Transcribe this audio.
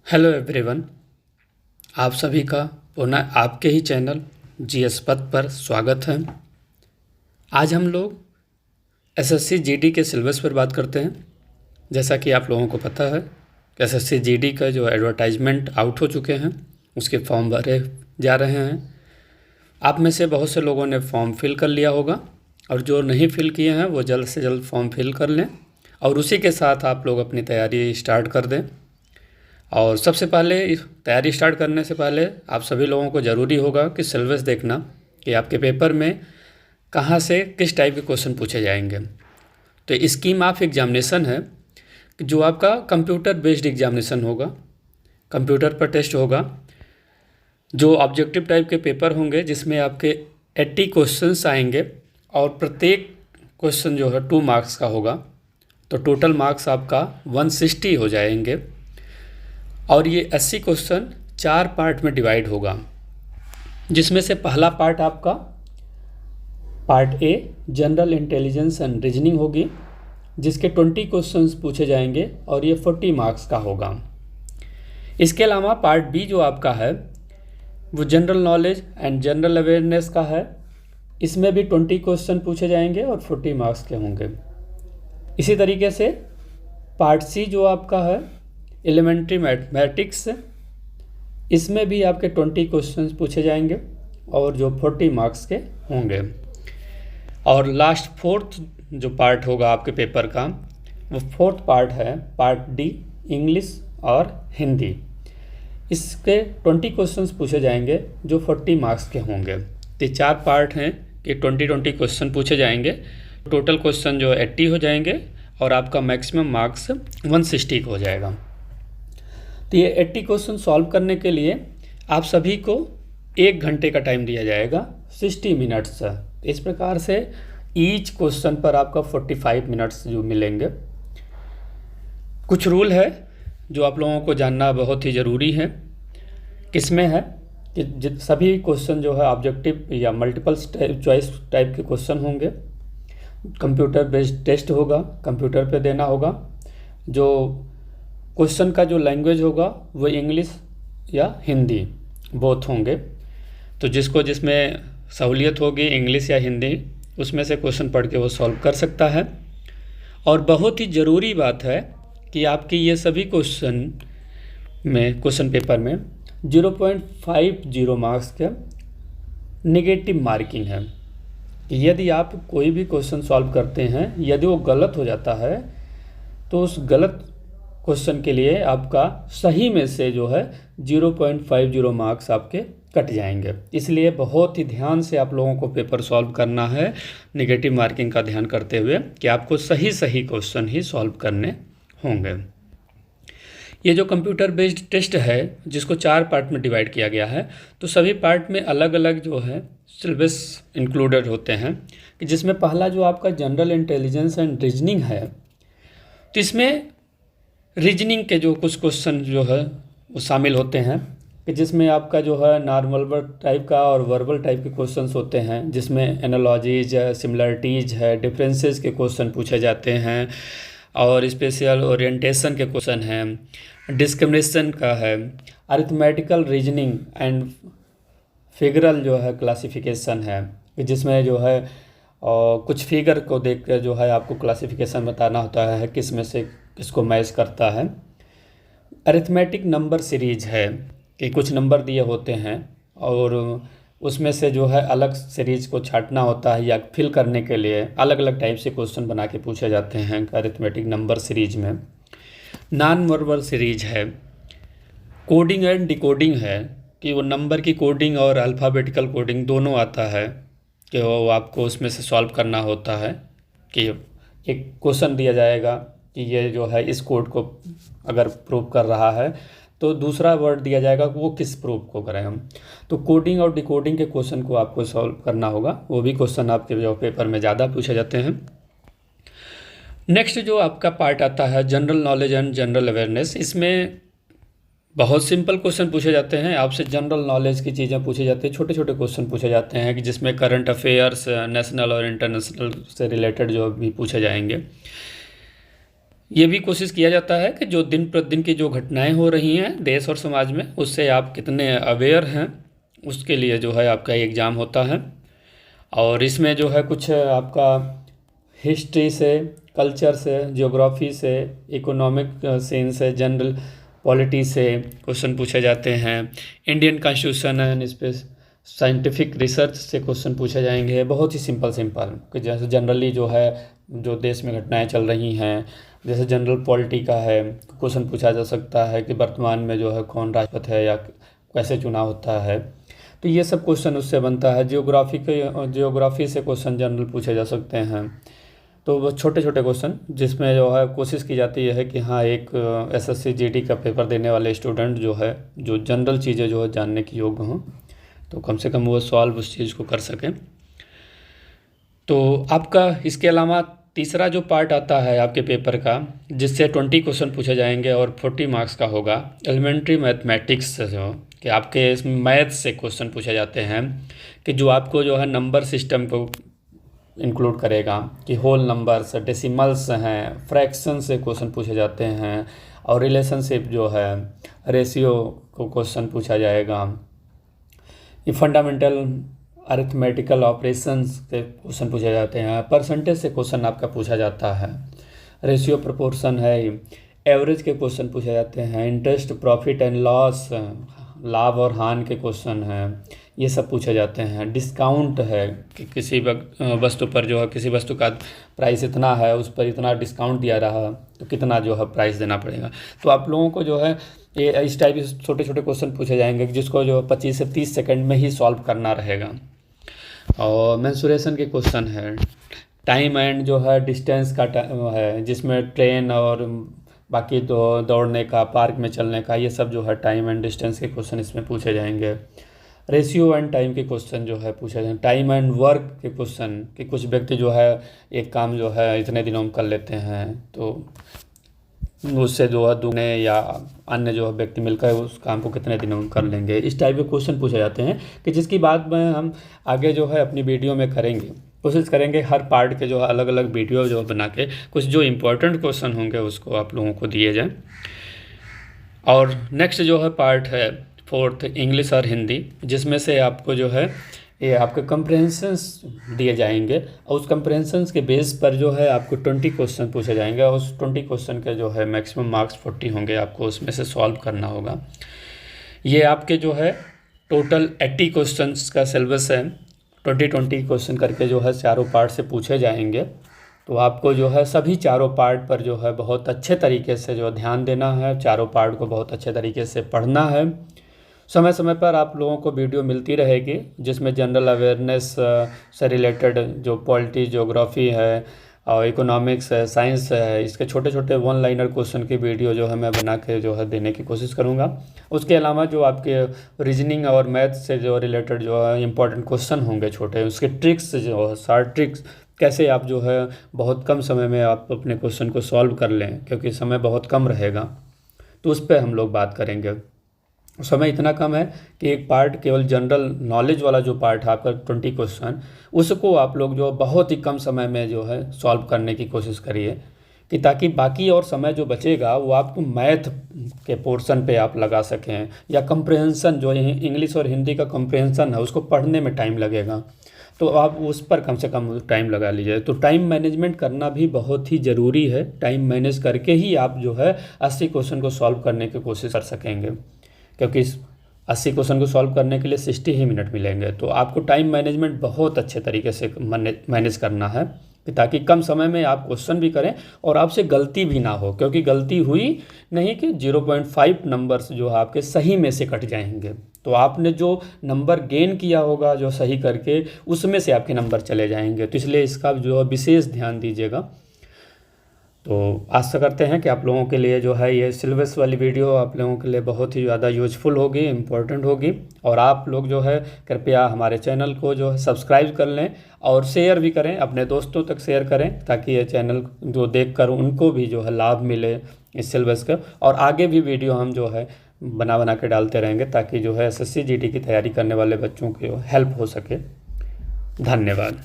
Hello everyone. आप सभी का पुनः आपके ही चैनल जीएस पथ पर स्वागत है। आज हम लोग एसएससी जीडी के सिलेबस पर बात करते हैं। जैसा कि आप लोगों को पता है कि एसएससी जीडी का जो एडवर्टाइजमेंट आउट हो चुके हैं, उसके फॉर्म भरे जा रहे हैं। आप में से बहुत से लोगों ने फॉर्म फिल कर लिया होगा और जो नहीं फिल किए हैं वो जल्द से जल्द फॉर्म फिल कर लें और उसी के साथ आप लोग अपनी तैयारी स्टार्ट कर दें। और सबसे पहले तैयारी स्टार्ट करने से पहले आप सभी लोगों को ज़रूरी होगा कि सिलेबस देखना कि आपके पेपर में कहाँ से किस टाइप के क्वेश्चन पूछे जाएंगे। तो स्कीम ऑफ एग्जामिनेशन है कि जो आपका कंप्यूटर बेस्ड एग्जामिनेशन होगा, कंप्यूटर पर टेस्ट होगा, जो ऑब्जेक्टिव टाइप के पेपर होंगे जिसमें आपके 80 क्वेश्चंस आएंगे और प्रत्येक क्वेश्चन जो है 2 मार्क्स का होगा। तो टोटल मार्क्स आपका 160 हो जाएंगे और ये 80 क्वेश्चन 4 पार्ट में डिवाइड होगा, जिसमें से पहला पार्ट आपका part a general intelligence and reasoning होगी, जिसके 20 क्वेश्चंस पूछे जाएंगे और ये 40 मार्क्स का होगा। इसके अलावा पार्ट बी जो आपका है वो general knowledge and general awareness का है। इसमें भी 20 क्वेश्चन पूछे जाएंगे और 40 मार्क्स के होंगे। इसी तरीके से पार्ट सी जो आपका है एलिमेंट्री मैथमेटिक्स, इसमें भी आपके 20 क्वेश्चंस पूछे जाएंगे और जो 40 मार्क्स के होंगे। और लास्ट फोर्थ जो पार्ट होगा आपके पेपर का वो फोर्थ पार्ट है पार्ट डी इंग्लिश और हिंदी। इसके 20 क्वेश्चंस पूछे जाएंगे जो 40 मार्क्स के होंगे। तो 4 पार्ट हैं कि 20 क्वेश्चन पूछे जाएंगे। टोटल क्वेश्चन जो 80 हो जाएंगे और आपका मैक्सिमम मार्क्स 160 हो जाएगा। तो ये 80 क्वेश्चन सॉल्व करने के लिए आप सभी को 1 घंटे का टाइम दिया जाएगा, 60 मिनट्स। इस प्रकार से ईच क्वेश्चन पर आपका 45 मिनट्स जो मिलेंगे। कुछ रूल है जो आप लोगों को जानना बहुत ही ज़रूरी है। किसमें है कि सभी क्वेश्चन जो है ऑब्जेक्टिव या मल्टीपल चॉइस टाइप के क्वेश्चन होंगे। कंप्यूटर बेस्ड टेस्ट होगा, कंप्यूटर पे देना होगा। जो क्वेश्चन का जो लैंग्वेज होगा वो इंग्लिश या हिंदी बोथ होंगे। तो जिसमें सहूलियत होगी इंग्लिश या हिंदी, उसमें से क्वेश्चन पढ़ के वो सॉल्व कर सकता है। और बहुत ही ज़रूरी बात है कि आपकी ये सभी क्वेश्चन पेपर में 0.50 मार्क्स का नेगेटिव मार्किंग है। यदि आप कोई भी क्वेश्चन सॉल्व करते हैं, यदि वो गलत हो जाता है तो उस गलत क्वेश्चन के लिए आपका सही में से जो है 0.50 मार्क्स आपके कट जाएंगे। इसलिए बहुत ही ध्यान से आप लोगों को पेपर सॉल्व करना है, नेगेटिव मार्किंग का ध्यान करते हुए कि आपको सही क्वेश्चन ही सॉल्व करने होंगे। ये जो कंप्यूटर बेस्ड टेस्ट है जिसको 4 पार्ट में डिवाइड किया गया है, तो सभी पार्ट में अलग अलग जो है सिलेबस इंक्लूडेड होते हैं। कि जिसमें पहला जो आपका जनरल इंटेलिजेंस एंड रीजनिंग है, तो इसमें रीजनिंग के जो कुछ क्वेश्चन जो है वो शामिल होते हैं कि जिसमें आपका जो है नॉर्मल टाइप का और वर्बल टाइप के क्वेश्चंस होते हैं, जिसमें एनालॉजीज है, सिमिलरिटीज है, डिफरेंसेस के क्वेश्चन पूछे जाते हैं और स्पेशल ओरिएंटेशन के क्वेश्चन हैं, डिस्क्रिमिनेशन का है, अरिथमेटिकल रीजनिंग एंड फिगरल जो है क्लासिफिकेशन है कि जिसमें जो है कुछ फिगर को देख कर जो है आपको क्लासिफिकेशन बताना होता है किस में से किसको मैच करता है। अरिथमेटिक नंबर सीरीज है कि कुछ नंबर दिए होते हैं और उसमें से जो है अलग सीरीज को छांटना होता है या फिल करने के लिए अलग अलग टाइप से क्वेश्चन बना के पूछे जाते हैं अरिथमेटिक नंबर सीरीज में। नॉन वर्बल सीरीज है, कोडिंग एंड डिकोडिंग है कि वो नंबर की कोडिंग और अल्फ़ाबेटिकल कोडिंग दोनों आता है कि वो आपको उसमें से सॉल्व करना होता है। कि एक क्वेश्चन दिया जाएगा कि ये जो है इस कोड को अगर प्रूव कर रहा है तो दूसरा वर्ड दिया जाएगा कि वो किस प्रूव को करें हम। तो कोडिंग और डिकोडिंग के क्वेश्चन को आपको सॉल्व करना होगा। वो भी क्वेश्चन आपके जो पेपर में ज़्यादा पूछे जाते हैं। नेक्स्ट जो आपका पार्ट आता है general knowledge and general awareness, इसमें बहुत सिंपल क्वेश्चन पूछे जाते हैं। आपसे जनरल नॉलेज की चीज़ें पूछी जाती हैं, छोटे छोटे क्वेश्चन पूछे जाते हैं कि जिसमें करंट अफेयर्स, नेशनल और इंटरनेशनल से रिलेटेड जो भी पूछे जाएंगे। ये भी कोशिश किया जाता है कि जो दिन प्रतिदिन की जो घटनाएं हो रही हैं देश और समाज में, उससे आप कितने अवेयर हैं, उसके लिए जो है आपका एग्ज़ाम होता है। और इसमें जो है कुछ आपका हिस्ट्री से, कल्चर से, ज्योग्राफी से, इकोनॉमिक साइंस से, जनरल पॉलिटी से क्वेश्चन पूछे जाते हैं। इंडियन कॉन्स्टिट्यूशन एंड इस पे साइंटिफिक रिसर्च से क्वेश्चन पूछे जाएंगे, बहुत ही सिंपल सिंपल, कि जैसे जनरली जो है जो देश में घटनाएं चल रही हैं, जैसे जनरल पॉलिटी का है, क्वेश्चन पूछा जा सकता है कि वर्तमान में जो है कौन राष्ट्रपति है या कैसे चुनाव होता है, तो ये सब क्वेश्चन उससे बनता है। ज्योग्राफी से क्वेश्चन जनरल पूछे जा सकते हैं। तो वो छोटे छोटे क्वेश्चन जिसमें जो है कोशिश की जाती है कि हाँ, एक एसएससी जीडी का पेपर देने वाले स्टूडेंट जो है जो जनरल चीज़ें जो है जानने की योग्य हों, तो कम से कम वो सॉल्व उस चीज़ को कर सकें। तो आपका इसके अलावा तीसरा जो पार्ट आता है आपके पेपर का, जिससे 20 क्वेश्चन पूछे जाएंगे और 40 मार्क्स का होगा, एलिमेंट्री मैथमेटिक्स से, जो कि आपके इसमें मैथ से क्वेश्चन पूछे जाते हैं, कि जो आपको जो है नंबर सिस्टम को इंक्लूड करेगा, कि होल नंबर्स, डेसिमल्स हैं, फ्रैक्शन से क्वेश्चन पूछे जाते हैं, और रिलेशनशिप जो है, रेशियो को क्वेश्चन पूछा जाएगा। ये फंडामेंटल अरिथमेटिकल ऑपरेशंस के क्वेश्चन पूछे जाते हैं। परसेंटेज से क्वेश्चन आपका पूछा जाता है। रेशियो प्रोपोर्शन है, एवरेज के क्वेश्चन पूछे जाते हैं। इंटरेस्ट, प्रॉफिट एंड लॉस, लाभ और हानि के क्वेश्चन हैं, ये सब पूछे जाते हैं। डिस्काउंट है कि किसी वस्तु पर जो है, किसी वस्तु का प्राइस इतना है, उस पर इतना डिस्काउंट दिया रहा, तो कितना जो है प्राइस देना पड़ेगा। तो आप लोगों को जो है ये इस टाइप के छोटे छोटे क्वेश्चन पूछे जाएंगे, जिसको जो 25 से 30 सेकंड में ही सॉल्व करना रहेगा। और मेंसुरेशन के क्वेश्चन है। टाइम एंड जो है डिस्टेंस का है, जिसमें ट्रेन और बाकी दौड़ने का, पार्क में चलने का, ये सब जो है टाइम एंड डिस्टेंस के क्वेश्चन इसमें पूछे जाएंगे। रेशियो एंड टाइम के क्वेश्चन जो है पूछे जाएंगे। टाइम एंड वर्क के क्वेश्चन, कि कुछ व्यक्ति जो है एक काम जो है इतने दिनों में कर लेते हैं, तो उससे जो है दुगने या अन्य जो है व्यक्ति मिलकर उस काम को कितने दिनों में कर लेंगे। इस टाइप के क्वेश्चन पूछे जाते हैं, कि जिसकी बात में हम आगे जो है अपनी वीडियो में करेंगे। कोशिश करेंगे हर पार्ट के जो है अलग अलग वीडियो जो बना के कुछ जो इम्पोर्टेंट क्वेश्चन होंगे उसको आप लोगों को दिए जाएं। और नेक्स्ट जो है पार्ट है 4th, इंग्लिश और हिंदी, जिसमें से आपको जो है ये आपके कंप्रहेंशंस दिए जाएंगे, और उस कंप्रहेंशंस के बेस पर जो है आपको 20 क्वेश्चन पूछे जाएंगे, और उस 20 क्वेश्चन के जो है मैक्सिमम मार्क्स 40 होंगे, आपको उसमें से सॉल्व करना होगा। ये आपके जो है टोटल 80 क्वेश्चंस का सिलेबस है। 20 क्वेश्चन करके जो है चारों पार्ट से पूछे जाएंगे। तो आपको जो है सभी चारों पार्ट पर जो है बहुत अच्छे तरीके से जो ध्यान देना है, चारों पार्ट को बहुत अच्छे तरीके से पढ़ना है। समय समय पर आप लोगों को वीडियो मिलती रहेगी, जिसमें जनरल अवेयरनेस से रिलेटेड जो पॉलिटी, ज्योग्राफी है और इकोनॉमिक्स है, साइंस है, इसके छोटे छोटे 1 लाइनर क्वेश्चन की वीडियो जो है मैं बना के जो है देने की कोशिश करूँगा। उसके अलावा जो आपके रीजनिंग और मैथ से जो रिलेटेड जो है इंपॉर्टेंट क्वेश्चन होंगे छोटे, उसके ट्रिक्स जो है, शार्ट ट्रिक्स, कैसे आप जो है बहुत कम समय में आप अपने क्वेश्चन को सॉल्व कर लें, क्योंकि समय बहुत कम रहेगा, तो उस पर हम लोग बात करेंगे। समय इतना कम है कि एक पार्ट केवल जनरल नॉलेज वाला जो पार्ट है आपका 20 क्वेश्चन, उसको आप लोग जो बहुत ही कम समय में जो है सॉल्व करने की कोशिश करिए, कि ताकि बाकी और समय जो बचेगा वो आपको मैथ के पोर्शन पे आप लगा सकें, या कंप्रहेंशन जो इंग्लिश और हिंदी का कंप्रहेंशन है उसको पढ़ने में टाइम लगेगा, तो आप उस पर कम से कम टाइम लगा लीजिए। तो टाइम मैनेजमेंट करना भी बहुत ही ज़रूरी है। टाइम मैनेज करके ही आप जो है 80 क्वेश्चन को सॉल्व करने की कोशिश कर सकेंगे, क्योंकि इस 80 क्वेश्चन को सॉल्व करने के लिए 60 ही मिनट मिलेंगे। तो आपको टाइम मैनेजमेंट बहुत अच्छे तरीके से मैनेज करना है, ताकि कम समय में आप क्वेश्चन भी करें और आपसे गलती भी ना हो, क्योंकि गलती हुई नहीं कि 0.5 नंबर्स जो है आपके सही में से कट जाएंगे। तो आपने जो नंबर गेन किया होगा जो सही करके, उसमें से आपके नंबर चले जाएंगे। तो इसलिए इसका जो है विशेष ध्यान दीजिएगा। तो आशा करते हैं कि आप लोगों के लिए जो है ये सिलेबस वाली वीडियो आप लोगों के लिए बहुत ही ज़्यादा यूजफुल होगी, इम्पोर्टेंट होगी। और आप लोग जो है कृपया हमारे चैनल को जो है सब्सक्राइब कर लें और शेयर भी करें, अपने दोस्तों तक शेयर करें, ताकि ये चैनल जो देख कर उनको भी जो है लाभ मिले इस सिलेबस का। और आगे भी वीडियो हम जो है बना के डालते रहेंगे, ताकि जो है SSC GD की तैयारी करने वाले बच्चों की हेल्प हो सके। धन्यवाद।